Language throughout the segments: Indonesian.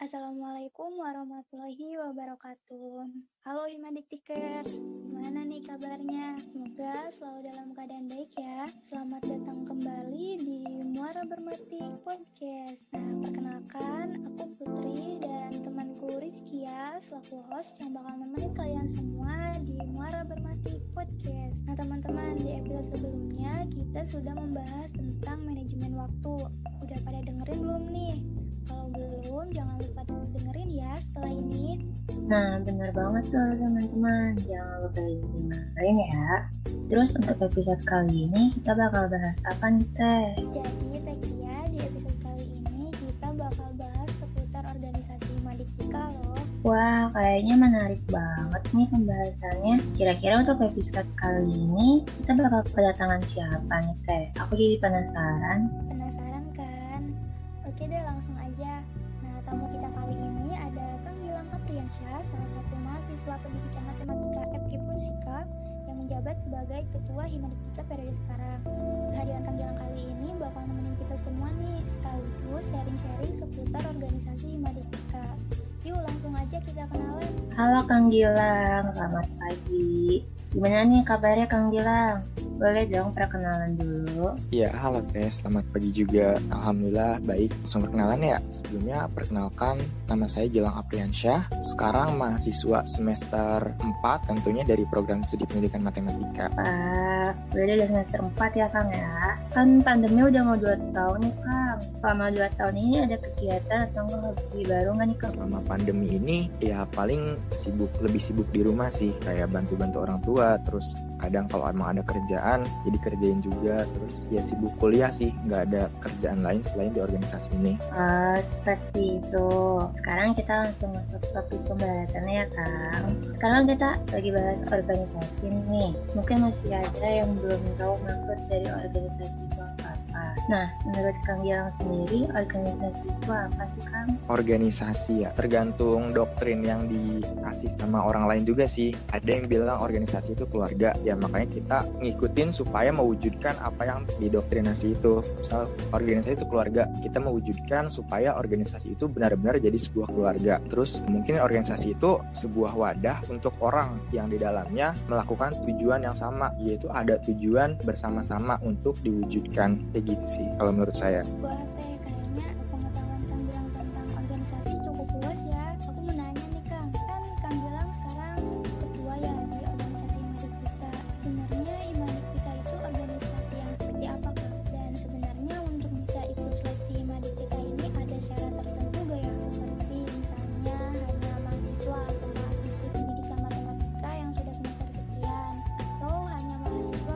Assalamualaikum warahmatullahi wabarakatuh. Halo Himadiktikers, gimana nih kabarnya? Semoga selalu dalam keadaan baik ya. Selamat datang kembali di Muara Bermatik Podcast. Nah, perkenalkan, aku Putri dan temanku Rizkia selaku host yang bakal nemenin kalian semua di Muara Bermatik Podcast. Nah teman-teman, di episode sebelumnya kita sudah membahas tentang manajemen waktu. Udah pada dengerin belum nih? Kalau belum, jangan lupa dengerin ya setelah ini. Nah, benar banget tuh teman-teman. Jangan lupa dengerin ya. Terus untuk episode kali ini kita bakal bahas apa nih Teh? Jadi Teh Kia, di episode kali ini kita bakal bahas seputar organisasi Himadiktika loh. Wah, kayaknya menarik banget nih pembahasannya. Kira-kira untuk episode kali ini kita bakal kedatangan siapa nih Teh? Aku jadi penasaran. Penasaran kan? Oke deh, langsung aja. Nah, tamu kita kali ini ada Kang Gilang Apriansyah, salah satu mahasiswa pendidikan matematika FK Unsika yang menjabat sebagai Ketua Himadiktika periode sekarang. Kehadiran Kang Gilang kali ini bakal nemenin kita semua nih, sekaligus sharing-sharing seputar organisasi Himadiktika. Yuk, langsung aja kita kenalan. Halo Kang Gilang, selamat pagi. Gimana nih kabarnya Kang Gilang? Boleh dong perkenalan dulu? Ya, halo Teh, selamat pagi juga. Alhamdulillah baik. Langsung perkenalan ya. Sebelumnya perkenalkan, nama saya Gilang Apriansyah. Sekarang mahasiswa semester 4, tentunya dari program studi pendidikan matematika. Berarti udah semester 4 ya Kang ya? Kan pandemi udah mau 2 tahun nih Kang. Selama 2 tahun ini ada kegiatan atau hobi baru nggak nih Kang? Selama pandemi ini ya paling lebih sibuk di rumah sih. Kayak bantu-bantu orang tua, terus kadang kalau emang ada kerjaan jadi kerjain juga, terus ya sibuk kuliah sih, nggak ada kerjaan lain selain di organisasi ini. Seperti itu. Sekarang kita langsung masuk topik pembahasannya ya Kang. Sekarang kita lagi bahas organisasi nih. Mungkin masih ada yang belum tahu maksud dari organisasi itu apa. Nah, menurut Kang Gilang sendiri, organisasi itu apa sih Kang? Organisasi ya tergantung doktrin yang dikasih sama orang lain juga sih. Ada yang bilang organisasi itu keluarga, ya makanya kita ngikutin supaya mewujudkan apa yang didoktrinasi itu. Misal organisasi itu keluarga, kita mewujudkan supaya organisasi itu benar-benar jadi sebuah keluarga. Terus mungkin organisasi itu sebuah wadah untuk orang yang di dalamnya melakukan tujuan yang sama, yaitu ada tujuan bersama-sama untuk diwujudkan. Kayak gitu sih kalau menurut saya. Wah Teh, kayaknya pengetahuan Kang Gilang tentang organisasi cukup luas ya. Aku mau nanya nih Kang, kan Kang Gilang sekarang ketua ya di organisasi Himadiktika. Sebenarnya Himadiktika itu organisasi yang seperti apa Kang? Dan sebenarnya untuk bisa ikut seleksi Himadiktika ini ada syarat tertentu gak ya? Seperti misalnya hanya mahasiswa atau mahasiswa pendidikan matematika yang sudah semester sekian, atau hanya mahasiswa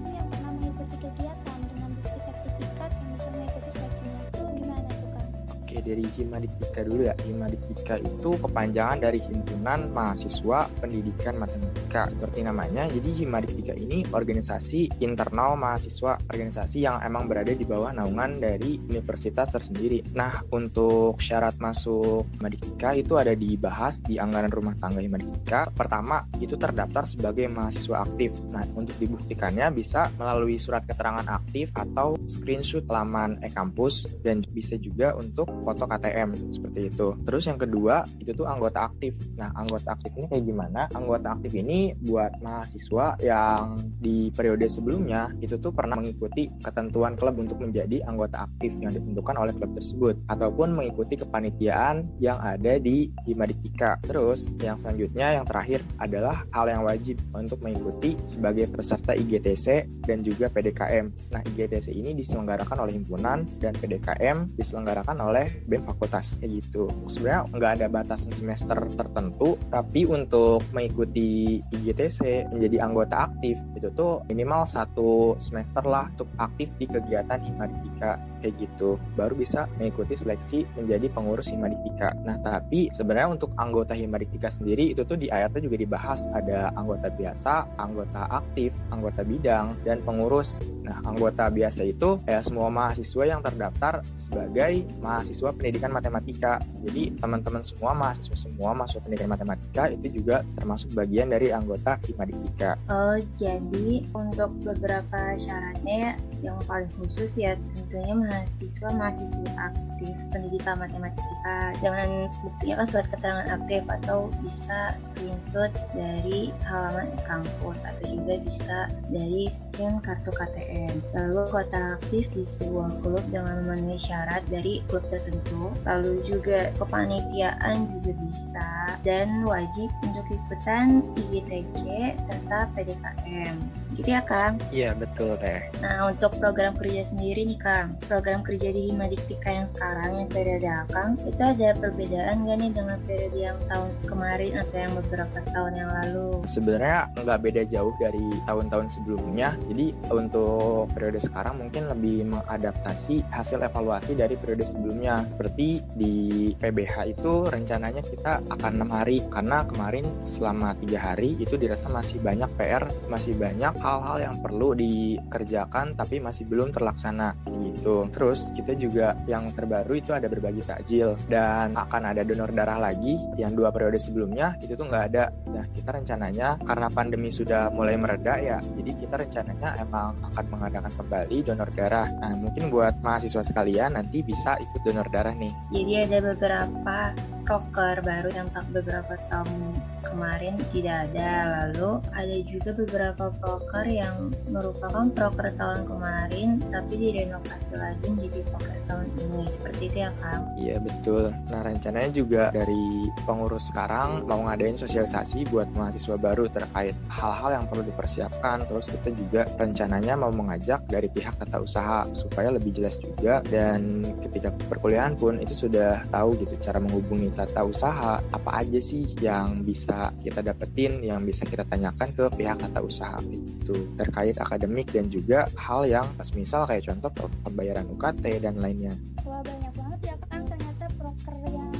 yang pernah mengikuti kegiatan dengan bukti sertifikat yang bisa mengikuti seleksinya. Itu gimana tuh Kang? Oke, dari Himadiktika dulu ya. Himadiktika itu kepanjangan dari Himpunan Mahasiswa Pendidikan Matematika. Seperti namanya, jadi Himadiktika ini organisasi internal mahasiswa, organisasi yang emang berada di bawah naungan dari universitas tersendiri. Nah, untuk syarat masuk Himadiktika itu ada dibahas di anggaran rumah tangga Himadiktika. Pertama, itu terdaftar sebagai mahasiswa aktif. Nah, untuk dibuktikannya bisa melalui surat keterangan aktif atau screenshot laman e-kampus, dan bisa juga untuk foto KTM seperti itu. Terus yang kedua itu tuh anggota aktif. Nah, anggota aktif ini kayak gimana? Anggota aktif ini buat mahasiswa yang di periode sebelumnya itu tuh pernah mengikuti ketentuan klub untuk menjadi anggota aktif yang ditentukan oleh klub tersebut, ataupun mengikuti kepanitiaan yang ada di Himadiktika. Terus yang selanjutnya, yang terakhir adalah hal yang wajib untuk mengikuti sebagai peserta IGTC dan juga PDKM. Nah, IGTC ini diselenggarakan oleh himpunan dan PDKM diselenggarakan oleh BEM fakultas, kayak gitu. Sebenarnya nggak ada batasan semester tertentu, tapi untuk mengikuti IGTC menjadi anggota aktif itu tuh minimal 1 semester lah untuk aktif di kegiatan Himadiktika, kayak gitu. Baru bisa mengikuti seleksi menjadi pengurus Himadiktika. Nah, tapi sebenarnya untuk anggota Himadiktika sendiri itu tuh di ayatnya juga dibahas, ada anggota biasa, anggota aktif, anggota bidang, dan pengurus. Nah, anggota biasa itu ya semua mahasiswa yang terdaftar sebagai mahasiswa pendidikan matematika. Jadi teman-teman semua, mahasiswa pendidikan matematika itu juga termasuk bagian dari anggota Himadiktika. Oh, jadi untuk beberapa syaratnya yang paling khusus ya tentunya mahasiswa-mahasiswi aktif pendidikan matematika dengan buktinya kan surat keterangan aktif atau bisa screenshot dari halaman kampus atau juga bisa dari scan kartu KTM. Lalu kota aktif di sebuah klub dengan memenuhi syarat dari klub tertentu. Lalu juga kepanitiaan juga bisa dan wajib untuk ikutan IGTC serta PDKM. Gitu ya Kang? Iya betul deh. Nah untuk program kerja sendiri nih Kang, program kerja di Himadiktika yang sekarang yang periode Akang, itu ada perbedaan nggak nih dengan periode yang tahun kemarin atau yang beberapa tahun yang lalu? Sebenarnya nggak beda jauh dari tahun-tahun sebelumnya. Jadi untuk periode sekarang mungkin lebih mengadaptasi hasil evaluasi dari periode sebelumnya. Seperti di PBH itu rencananya kita akan 6 hari karena kemarin selama 3 hari itu dirasa masih banyak PR, masih banyak hal-hal yang perlu dikerjakan tapi masih belum terlaksana gitu. Terus kita juga yang terbaru itu ada berbagi takjil dan akan ada donor darah lagi yang 2 periode sebelumnya itu tuh nggak ada. Nah kita rencananya karena pandemi sudah mulai mereda ya, jadi kita rencananya emang akan mengadakan kembali donor darah. Nah mungkin buat mahasiswa sekalian nanti bisa ikut donor darah nih. Jadi ada beberapa proker baru yang beberapa tahun kemarin tidak ada, lalu ada juga beberapa proker yang merupakan proker tahun kemarin tapi direnovasi lagi menjadi proker tahun ini, seperti itu ya Kang? Iya betul. Nah rencananya juga dari pengurus sekarang mau ngadain sosialisasi buat mahasiswa baru terkait hal-hal yang perlu dipersiapkan. Terus kita juga rencananya mau mengajak dari pihak tata usaha supaya lebih jelas juga, dan ketika perkuliahan pun itu sudah tahu gitu cara menghubungi tata usaha, apa aja sih yang bisa kita dapetin, yang bisa kita tanyakan ke pihak tata usaha itu terkait akademik dan juga hal yang misal kayak contoh pembayaran UKT dan lainnya. Wah banyak banget ya Kang ternyata proker yang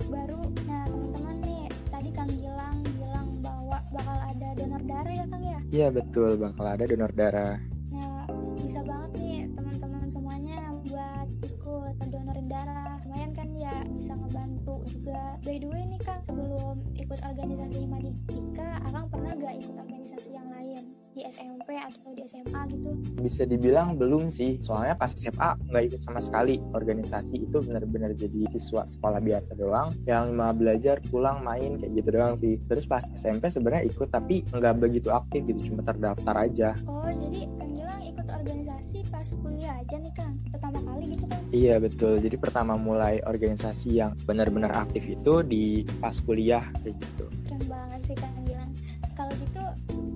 baru. Nah teman-teman nih, tadi Kang Gilang bilang bahwa bakal ada donor darah ya Kang ya? Iya betul, bakal ada donor darah. Nah bisa banget nih teman-teman semuanya buat ikut donorin darah. Lumayan kan ya, bisa ngebantu juga. By the way nih Kang, sebelum ikut organisasi Himadiktika, Akang pernah gak ikut organisasi yang lain? Di SMP atau di SMA gitu? Bisa dibilang belum sih, soalnya pas SMA nggak ikut sama sekali. Organisasi itu benar-benar jadi siswa sekolah biasa doang, yang cuma belajar, pulang, main, kayak gitu doang sih. Terus pas SMP sebenarnya ikut, tapi nggak begitu aktif gitu, cuma terdaftar aja. Oh, jadi Kang Gilang ikut organisasi pas kuliah aja nih Kang? Pertama kali gitu kan? Iya betul, jadi pertama mulai organisasi yang benar-benar aktif itu di pas kuliah, kayak gitu. Keren banget sih Kang Gilang. Kalau gitu,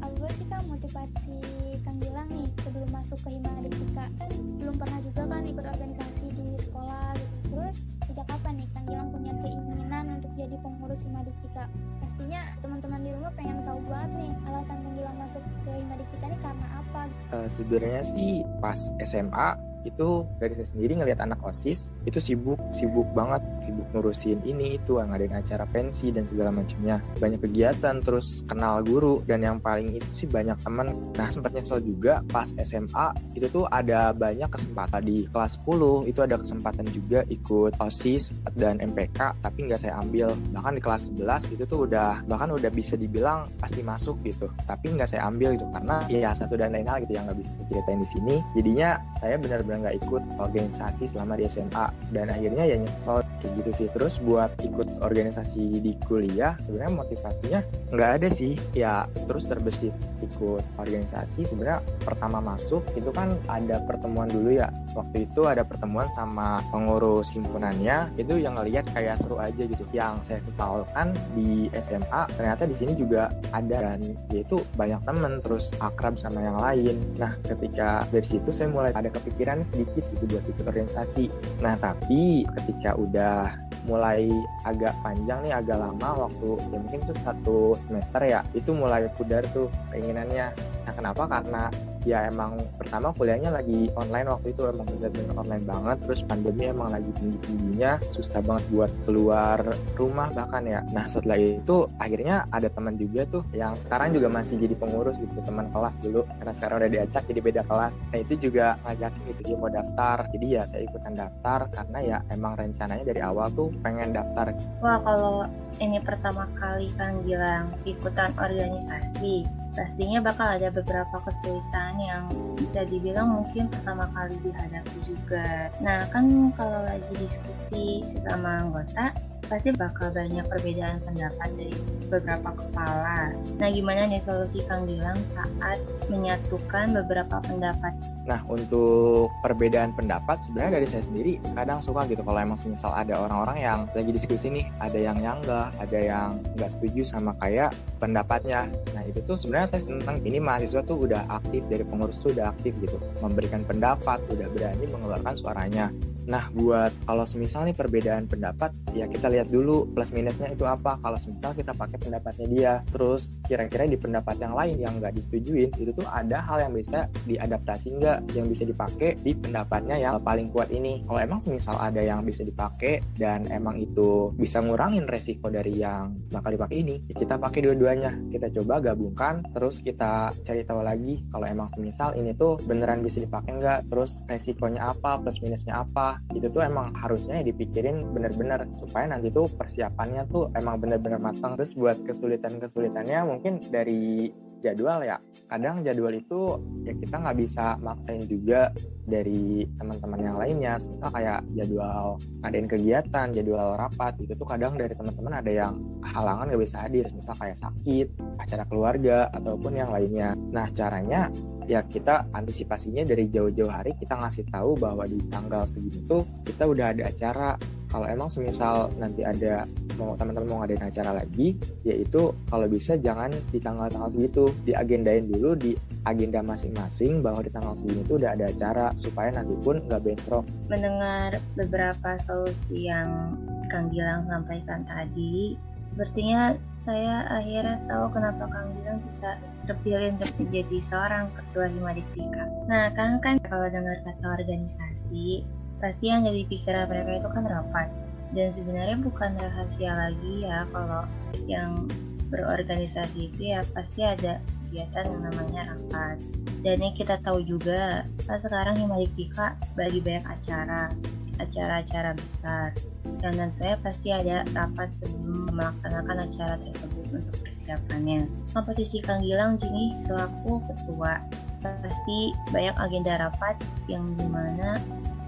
apa sih Kang motivasi Kang Gilang nih sebelum masuk ke Himadiktika? Kan belum pernah juga kan ikut organisasi di sekolah gitu. Terus sejak kapan nih Kang Gilang punya keinginan untuk jadi pengurus Himadiktika? Pastinya teman-teman di rumah pengen tahu banget nih alasan Kang Gilang masuk ke Himadiktika ini karena apa? Sebenarnya sih pas SMA itu dari saya sendiri ngelihat anak OSIS itu sibuk banget, sibuk ngurusin ini itu, ngadain acara pensi dan segala macamnya, banyak kegiatan, terus kenal guru, dan yang paling itu sih banyak teman. Nah sempat nyesel juga pas SMA itu tuh ada banyak kesempatan di kelas 10 itu ada kesempatan juga ikut OSIS dan MPK tapi nggak saya ambil. Bahkan di kelas 11 itu tuh udah bisa dibilang pasti masuk gitu, tapi nggak saya ambil gitu karena ya satu dan lain hal gitu yang nggak bisa saya ceritain di sini. Jadinya saya benar-benar nggak ikut organisasi selama di SMA dan akhirnya ya nyesel kayak gitu sih. Terus buat ikut organisasi di kuliah sebenarnya motivasinya nggak ada sih ya, terus terbesit ikut organisasi. Sebenarnya pertama masuk itu kan ada pertemuan dulu ya, waktu itu ada pertemuan sama pengurus himpunannya, itu yang ngelihat kayak seru aja gitu. Yang saya sesalkan di SMA ternyata di sini juga ada, dan yaitu banyak temen terus akrab sama yang lain. Nah ketika dari situ saya mulai ada kepikiran sedikit gitu buat ikut organisasi. Nah tapi ketika udah mulai agak panjang nih, agak lama waktu ya mungkin itu 1 semester ya, itu mulai pudar tuh keinginannya. Nah kenapa? Karena ya emang pertama kuliahnya lagi online waktu itu, emang bener-bener online banget, terus pandemi emang lagi tinggi-tingginya, susah banget buat keluar rumah bahkan ya. Nah setelah itu akhirnya ada teman juga tuh yang sekarang juga masih jadi pengurus gitu, teman kelas dulu, karena sekarang udah diacak jadi beda kelas. Nah itu juga ngajakin gitu, dia mau daftar, jadi ya saya ikutan daftar karena ya emang rencananya dari awal tuh pengen daftar. Wah kalau ini pertama kali Kang Gilang ikutan organisasi, pastinya bakal ada beberapa kesulitan yang bisa dibilang mungkin pertama kali dihadapi juga. Nah, kan kalau lagi diskusi sesama anggota, pasti bakal banyak perbedaan pendapat dari beberapa kepala. Nah, gimana nih solusi Kang Gilang saat menyatukan beberapa pendapat? Nah, untuk perbedaan pendapat sebenarnya dari saya sendiri kadang suka gitu kalau emang semisal ada orang-orang yang lagi diskusi nih, ada yang nyanggah, ada yang nggak setuju sama kayak pendapatnya. Nah, itu tuh sebenarnya saya senang ini mahasiswa tuh udah aktif, dari pengurus tuh udah aktif gitu, memberikan pendapat, udah berani mengeluarkan suaranya. Nah, buat kalau semisal nih perbedaan pendapat, ya kita lihat dulu plus minusnya itu apa. Kalau semisal kita pakai pendapatnya dia, terus kira-kira di pendapat yang lain yang nggak disetujuin, itu tuh ada hal yang bisa diadaptasi nggak, yang bisa dipakai di pendapatnya yang paling kuat ini. Kalau emang semisal ada yang bisa dipakai dan emang itu bisa ngurangin resiko dari yang bakal dipakai ini, ya kita pakai dua-duanya. Kita coba gabungkan, terus kita cari tahu lagi kalau emang semisal ini tuh beneran bisa dipakai nggak, terus resikonya apa, plus minusnya apa. Itu tuh emang harusnya dipikirin bener-bener supaya nanti tuh persiapannya tuh emang bener-bener matang. Terus buat kesulitan-kesulitannya mungkin dari jadwal ya, kadang jadwal itu ya kita nggak bisa maksain juga dari teman-teman yang lainnya. Semisal kayak jadwal ngadain kegiatan, jadwal rapat, itu tuh kadang dari teman-teman ada yang halangan nggak bisa hadir, misal kayak sakit, acara keluarga, ataupun yang lainnya. Nah, caranya ya kita antisipasinya dari jauh-jauh hari, kita ngasih tahu bahwa di tanggal segini tuh kita udah ada acara. Kalau emang semisal nanti ada teman-teman mau ngadain acara lagi, yaitu kalau bisa jangan di tanggal-tanggal segitu, diagendain dulu di agenda masing-masing bahwa di tanggal segini tuh udah ada acara, supaya nanti pun nggak bentrok. Mendengar beberapa solusi yang Kang Gilang sampaikan tadi, sepertinya saya akhirnya tahu kenapa Kang Gilang bisa terpilih untuk menjadi seorang ketua Himadiktika. Nah, kan kalau dengar kata organisasi, pasti yang jadi pikiran mereka itu kan rapat. Dan sebenarnya bukan rahasia lagi ya kalau yang berorganisasi itu ya pasti ada kegiatan yang namanya rapat. Dan yang kita tahu juga, kan sekarang Himadiktika bagi banyak acara-acara besar. Dan tentunya pasti ada rapat sebelum melaksanakan acara tersebut untuk persiapannya. Posisi Kang Gilang sini selaku ketua, pasti banyak agenda rapat yang dimana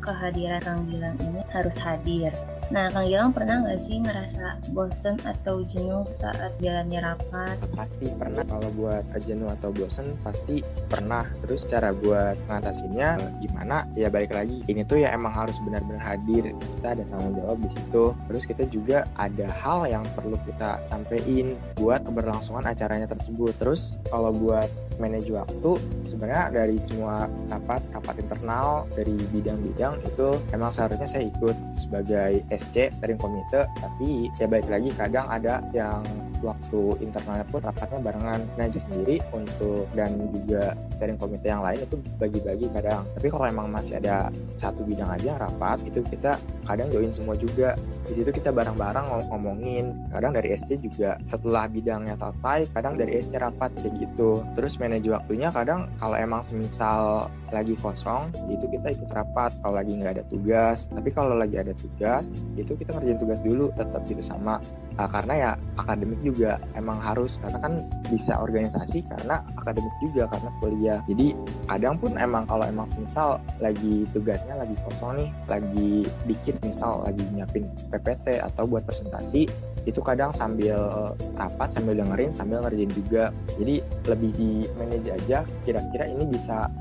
kehadiran Kang Gilang ini harus hadir. Nah, Kang Gilang pernah nggak sih ngerasa bosen atau jenuh saat jalannya rapat? Pasti pernah. Kalau buat jenuh atau bosen pasti pernah. Terus cara buat ngatasinnya gimana? Ya balik lagi, ini tuh ya emang harus benar-benar hadir. Kita ada tanggung jawab di situ. Terus kita juga ada hal yang perlu kita sampein buat keberlangsungan acaranya tersebut. Terus kalau buat manage waktu, sebenarnya dari semua rapat internal dari bidang-bidang itu emang seharusnya saya ikut sebagai SC, steering committee, tapi ya balik lagi kadang ada yang waktu internalnya pun rapatnya barengan. Nah, sendiri untuk dan juga steering committee yang lain itu bagi-bagi kadang. Tapi kalau emang masih ada satu bidang aja rapat, itu kita kadang join semua juga. Di situ kita bareng-bareng ngomongin. Kadang dari SC juga setelah bidangnya selesai, kadang dari SC rapat kayak gitu. Terus manage waktunya kadang kalau emang semisal lagi kosong, itu kita ikut rapat kalau lagi nggak ada tugas. Tapi kalau lagi ada tugas, itu kita ngerjain tugas dulu tetap gitu sama. Karena ya akademik juga emang harus, karena kan bisa organisasi karena akademik juga karena kuliah. Jadi kadang pun emang kalau emang semisal lagi tugasnya lagi kosong nih, lagi dikit, misal lagi nyiapin PPT atau buat presentasi, itu kadang sambil rapat, sambil dengerin, sambil ngerjain juga. Jadi lebih di manage aja, kira-kira ini bisa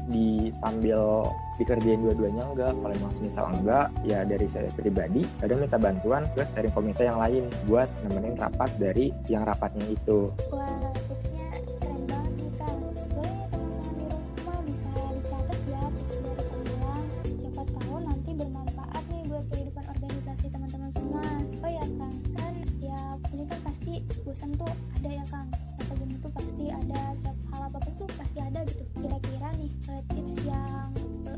sambil dikerjain dua-duanya enggak. Kalau emang semisal enggak, ya dari saya pribadi kadang minta bantuan ke steering committee yang lain buat nemenin rapat dari yang rapatnya itu. Wah, tipsnya keren banget nih Kang. Boleh teman-teman di rumah bisa dicatat ya tips dari Kang Gilang. Siapa tahu nanti bermanfaat nih buat kehidupan organisasi teman-teman semua. Oh ya Kang, kan setiap ini kan pasti bosan tuh ada ya Kang. Rasa jenuh tuh pasti ada, setiap hal apapun tuh pasti ada gitu. Kira-kira nih tips yang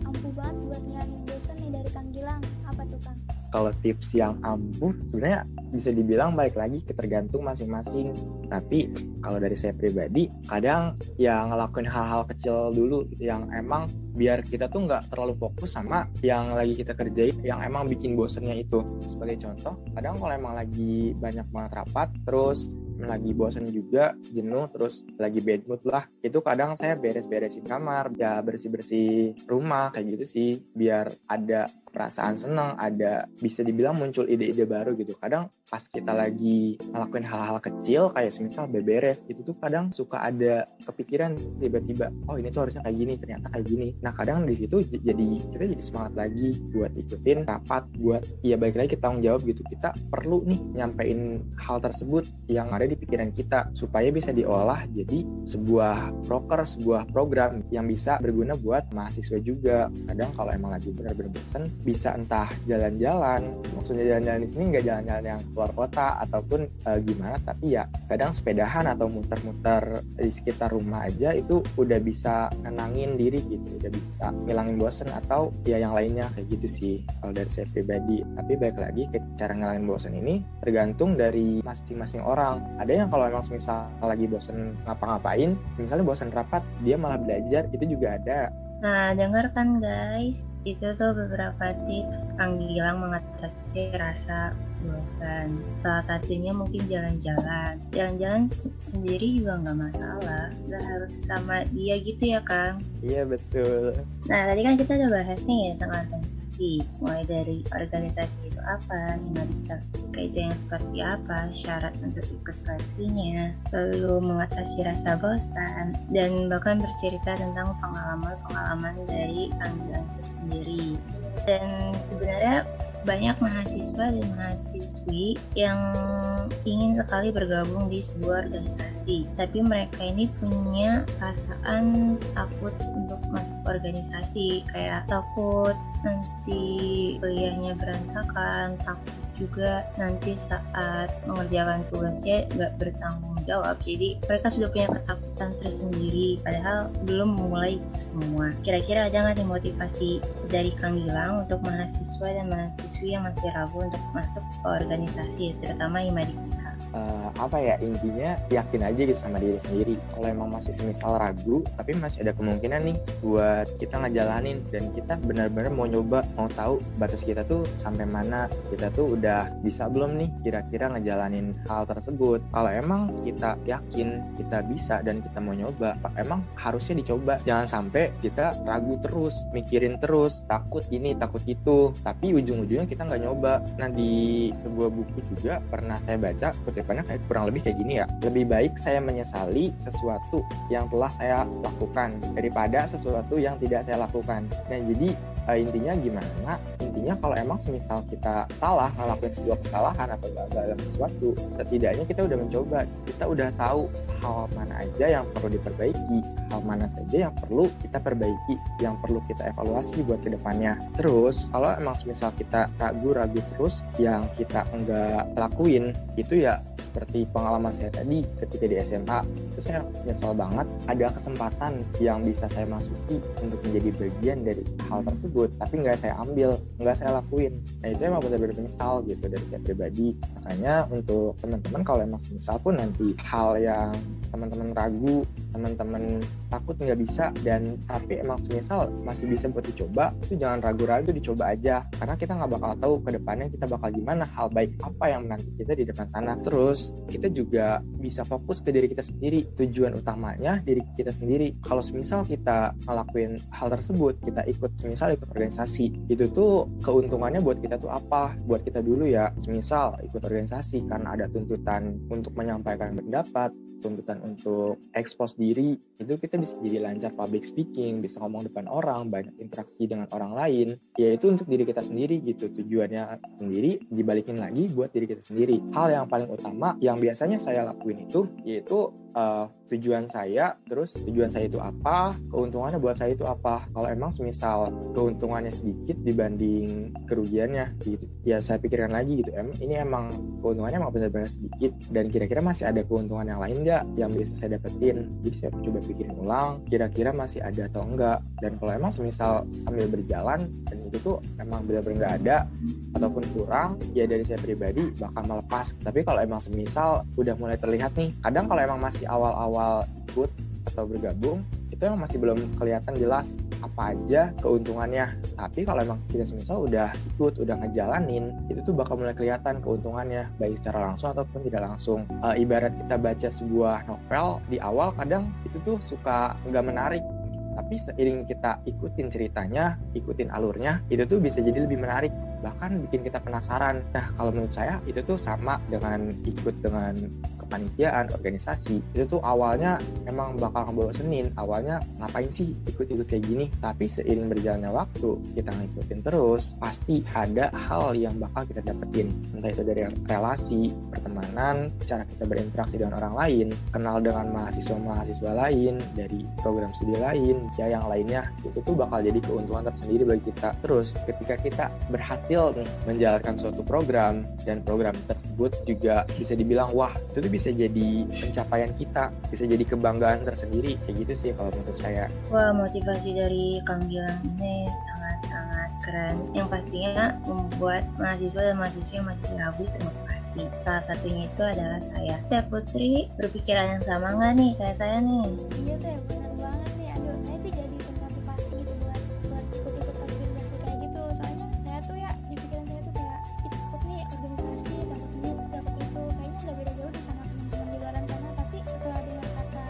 ampuh banget buat ngilangin bosan nih dari Kang Gilang, apa tuh Kang? Kalau tips yang ampuh sebenarnya bisa dibilang balik lagi tergantung masing-masing. Tapi kalau dari saya pribadi, kadang ya ngelakuin hal-hal kecil dulu yang emang biar kita tuh nggak terlalu fokus sama yang lagi kita kerjain, yang emang bikin bosennya itu. Sebagai contoh, kadang kalau emang lagi banyak banget rapat, terus lagi bosan juga, jenuh, terus lagi bad mood lah, itu kadang saya beres-beresin kamar, ya bersih-bersih rumah kayak gitu sih, biar ada perasaan senang, ada bisa dibilang muncul ide-ide baru gitu. Kadang pas kita lagi ngelakuin hal-hal kecil kayak semisal beberes, itu tuh kadang suka ada kepikiran tiba-tiba, oh ini tuh harusnya kayak gini, ternyata kayak gini. Nah kadang di situ kita jadi semangat lagi buat ikutin rapat, buat balik lagi kita tanggung jawab gitu. Kita perlu nih nyampein hal tersebut yang ada di pikiran kita supaya bisa diolah jadi sebuah proker, sebuah program yang bisa berguna buat mahasiswa juga. Kadang kalau emang lagi benar-benar bosan, bisa entah jalan-jalan, maksudnya jalan-jalan di sini nggak jalan-jalan yang keluar kota ataupun gimana, tapi ya kadang sepedahan atau muter-muter di sekitar rumah aja itu udah bisa nenangin diri gitu, udah bisa ngilangin bosan atau ya yang lainnya kayak gitu sih kalau dari saya pribadi. Tapi balik lagi ke cara ngilangin bosan ini tergantung dari masing-masing orang. Ada yang kalau emang misal lagi bosan ngapa-ngapain, misalnya bosan rapat, dia malah belajar, itu juga ada. Nah, dengarkan guys, itu tuh beberapa tips Kang Gilang mengatasi rasa bosan. Salah satunya mungkin jalan-jalan. Jalan-jalan sendiri juga nggak masalah, nggak harus sama dia gitu ya Kang. Iya betul. Nah, tadi kan kita udah bahas nih tentang organisasi, mulai dari organisasi itu apa, dinamika itu yang seperti apa, syarat untuk ikut seleksinya, lalu mengatasi rasa bosan, dan bahkan bercerita tentang pengalaman dari Kang Gilang itu sendiri. Dan sebenarnya banyak mahasiswa dan mahasiswi yang ingin sekali bergabung di sebuah organisasi, tapi mereka ini punya perasaan takut untuk masuk organisasi, kayak takut nanti kuliahnya berantakan, takut juga nanti saat mengerjakan tugasnya nggak bertanggung jawab. Jadi mereka sudah punya ketakutan tersendiri padahal belum memulai itu semua. Kira-kira ada nggak nih motivasi dari Kang Gilang untuk mahasiswa dan mahasiswi yang masih ragu untuk masuk ke organisasi, terutama Himadika? Intinya yakin aja gitu sama diri sendiri. Kalau emang masih semisal ragu, tapi masih ada kemungkinan nih buat kita ngejalanin, dan kita benar-benar mau nyoba, mau tahu batas kita tuh sampai mana, kita tuh udah bisa belum nih kira-kira ngejalanin hal tersebut. Kalau emang kita yakin kita bisa dan kita mau nyoba, emang harusnya dicoba. Jangan sampai kita ragu terus, mikirin terus, takut ini takut itu, tapi ujung-ujungnya kita nggak nyoba. Nah di sebuah buku juga pernah saya baca kutipannya kayak kurang lebih kayak gini ya, lebih baik saya menyesali sesuatu yang telah saya lakukan daripada sesuatu yang tidak saya lakukan. Nah jadi intinya gimana? Intinya kalau emang semisal kita salah ngelakuin sebuah kesalahan atau gagal dalam sesuatu, setidaknya kita udah mencoba, kita udah tahu hal mana aja yang perlu diperbaiki, hal mana saja yang perlu kita perbaiki, yang perlu kita evaluasi buat kedepannya. Terus kalau emang semisal kita ragu-ragu terus, yang kita enggak lakuin, itu ya seperti pengalaman saya tadi ketika di SMA, itu saya nyesel banget ada kesempatan yang bisa saya masuki untuk menjadi bagian dari hal tersebut, tapi nggak saya ambil, nggak saya lakuin. Nah itu emang benar-benar menyesal gitu dari saya pribadi. Makanya untuk teman-teman kalau emang semisal pun nanti hal yang teman-teman ragu, teman-teman takut nggak bisa, dan tapi emang semisal masih bisa buat dicoba, itu jangan ragu-ragu, dicoba aja, karena kita nggak bakal tahu ke depannya kita bakal gimana, hal baik apa yang menanti kita di depan sana. Terus kita juga bisa fokus ke diri kita sendiri, tujuan utamanya diri kita sendiri. Kalau semisal kita ngelakuin hal tersebut, kita ikut organisasi, itu tuh keuntungannya buat kita tuh apa? Buat kita dulu ya, semisal ikut organisasi karena ada tuntutan untuk menyampaikan pendapat, tuntutan untuk expose diri, itu kita bisa jadi lancar public speaking, bisa ngomong depan orang, banyak interaksi dengan orang lain, yaitu untuk diri kita sendiri gitu, tujuannya sendiri, dibalikin lagi buat diri kita sendiri. Hal yang paling utama yang biasanya saya lakuin itu, yaitu tujuan saya, terus tujuan saya itu apa, keuntungannya buat saya itu apa. Kalau emang semisal keuntungannya sedikit dibanding kerugiannya gitu, ya saya pikirkan lagi gitu, ini emang keuntungannya emang benar-benar sedikit, dan kira-kira masih ada keuntungan yang lain nggak yang bisa saya dapetin. Jadi saya coba pikirin ulang, kira-kira masih ada atau enggak. Dan kalau emang semisal sambil berjalan dan itu tuh emang benar-benar nggak ada ataupun kurang, ya dari saya pribadi bakal melepas. Tapi kalau emang semisal udah mulai terlihat nih, kadang kalau emang masih awal-awal ikut atau bergabung, itu emang masih belum kelihatan jelas apa aja keuntungannya. Tapi kalau emang kita semisal udah ikut, udah ngejalanin, itu tuh bakal mulai kelihatan keuntungannya, baik secara langsung ataupun tidak langsung. Ibarat kita baca sebuah novel, di awal kadang itu tuh suka nggak menarik, tapi seiring kita ikutin ceritanya, ikutin alurnya, itu tuh bisa jadi lebih menarik, bahkan bikin kita penasaran. Nah, kalau menurut saya itu tuh sama dengan ikut dengan kepanitiaan, organisasi. Itu tuh awalnya emang bakal ngebosenin, awalnya ngapain sih ikut-ikut kayak gini, tapi seiring berjalannya waktu, kita ngikutin terus, pasti ada hal yang bakal kita dapetin, entah itu dari relasi, pertemanan, cara kita berinteraksi dengan orang lain, kenal dengan mahasiswa-mahasiswa lain, dari program studi lain, ya yang lainnya, itu tuh bakal jadi keuntungan tersendiri bagi kita. Terus ketika kita berhasil nih menjalankan suatu program, dan program tersebut juga bisa dibilang wah itu tuh bisa jadi pencapaian kita, bisa jadi kebanggaan tersendiri, kayak gitu sih kalau menurut saya. Wah, motivasi dari Kang Gilang ini sangat-sangat keren, yang pastinya membuat mahasiswa dan mahasiswi yang masih ragu termotivasi. Salah satunya itu adalah saya. Teh Putri berpikiran yang sama nggak nih kayak saya nih? Iya Teh, benar banget nih. Aduh, saya tuh jadi termotivasi gitu buat ikut-ikut organisasi kayak gitu. Soalnya saya tuh ya di pikiran saya tuh kayak ikut nih organisasi, dapat ini, dapat itu, kayaknya nggak beda jauh di sama teman-teman di luar sana. Tapi setelah dengar kata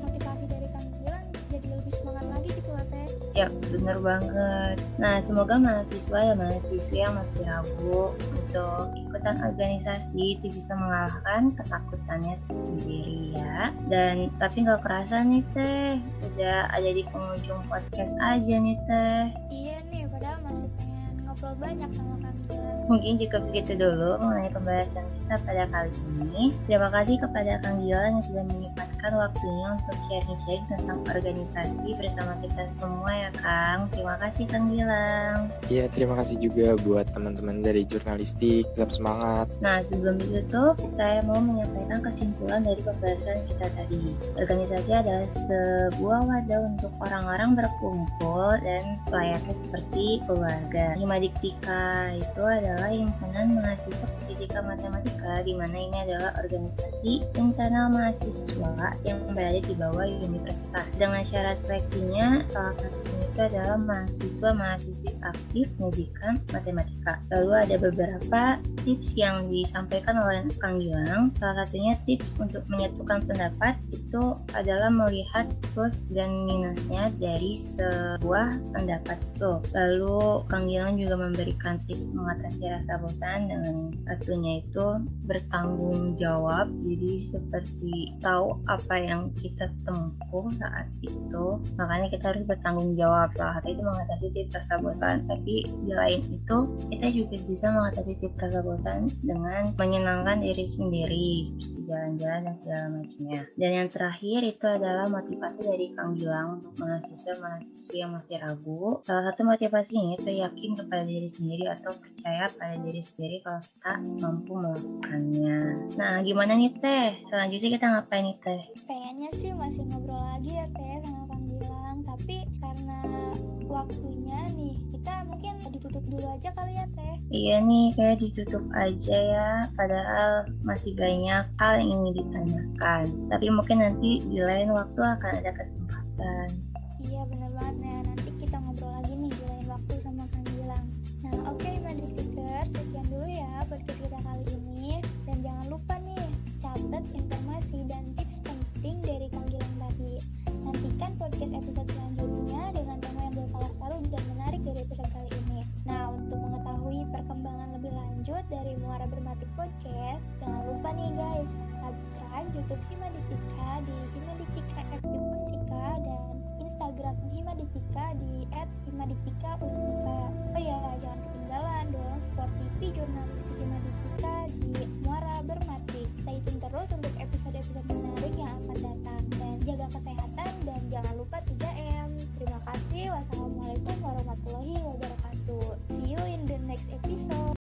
motivasi dari Kang Gilang, jadi lebih semangat lagi gitu lah Teh. Ya, bener banget. Nah, semoga mahasiswa dan mahasiswi yang masih ragu untuk ikutan organisasi itu bisa mengalahkan ketakutannya tersendiri ya. Dan tapi nggak kerasa nih Teh, udah ada di penghujung podcast aja nih Teh. Iya nih, padahal masih pengen ngobrol banyak sama Kang Gilang. Mungkin cukup segitu dulu mengenai pembahasan kita pada kali ini. Terima kasih kepada Kang Gilang yang sudah menyempatkan waktunya untuk sharing-sharing tentang organisasi bersama kita semua ya Kang. Terima kasih Kang Gilang. Iya, terima kasih juga buat teman-teman dari jurnalistik, tetap semangat. Nah, sebelum ditutup, saya mau menyampaikan kesimpulan dari pembahasan kita tadi. Organisasi adalah sebuah wadah untuk orang-orang berkumpul dan layaknya seperti keluarga. Himadiktika itu adalah himpunan mahasiswa pendidikan matematika, di mana ini adalah organisasi internal mahasiswa yang berada di bawah universitas. Dengan syarat seleksinya, salah satunya itu adalah mahasiswa-mahasiswi aktif pendidikan matematika. Lalu ada beberapa tips yang disampaikan oleh Kang Gilang. Salah satunya tips untuk menyatukan pendapat itu adalah melihat plus dan minusnya dari sebuah pendapat itu. Lalu Kang Gilang juga memberikan tips mengatasi rasa bosan, dengan satunya itu bertanggung jawab. Jadi seperti tahu apa yang kita tempuh saat itu, makanya kita harus bertanggung jawab. Salah satu itu mengatasi tips rasa bosan. Tapi di lain itu kita juga bisa mengatasi tips rasa bosan dengan menyenangkan diri sendiri, seperti jalan-jalan dan segala macamnya. Dan yang terakhir itu adalah motivasi dari Kang Gilang untuk mahasiswa-mahasiswi yang masih ragu. Salah satu motivasinya itu yakin kepada diri sendiri atau percaya pada diri sendiri kalau kita mampu melakukannya. Nah, gimana nih Teh? Selanjutnya kita ngapain nih Teh? Pengennya sih masih ngobrol lagi ya Teh sama Kang Gilang, tapi karena waktunya nih, kita mungkin ditutup dulu aja kali ya Teh. Iya nih, kayak ditutup aja ya, padahal masih banyak hal yang ingin ditanyakan. Tapi mungkin nanti di lain waktu akan ada kesempatan. Iya bener banget, nah nanti kita ngobrol lagi nih di lain waktu sama Kang Gilang. Nah oke Madriktikers, sekian dulu ya podcast kita kali ini. Dan jangan lupa nih, catat informasi dan tips penting dari Kang Gilang tadi. Nantikan podcast episode selanjutnya dengan tema yang berkalah seru dan menarik dari episode kali ini. Nah, untuk mengetahui perkembangan lebih lanjut dari Muara Bermatik Podcast, jangan lupa nih guys, subscribe YouTube Himadiktika di Himadiktika Unsika dan Instagram Himadiktika di @himadiktika_unsika. Oh ya, jangan ketinggalan dong Sport TV Jurnalistik Himadiktika di Muara Bermatik. Stay tune terus untuk episode-episode menarik yang akan datang. Dan jaga kesehatan dan jangan lupa 3M. Terima kasih. Wassalamualaikum.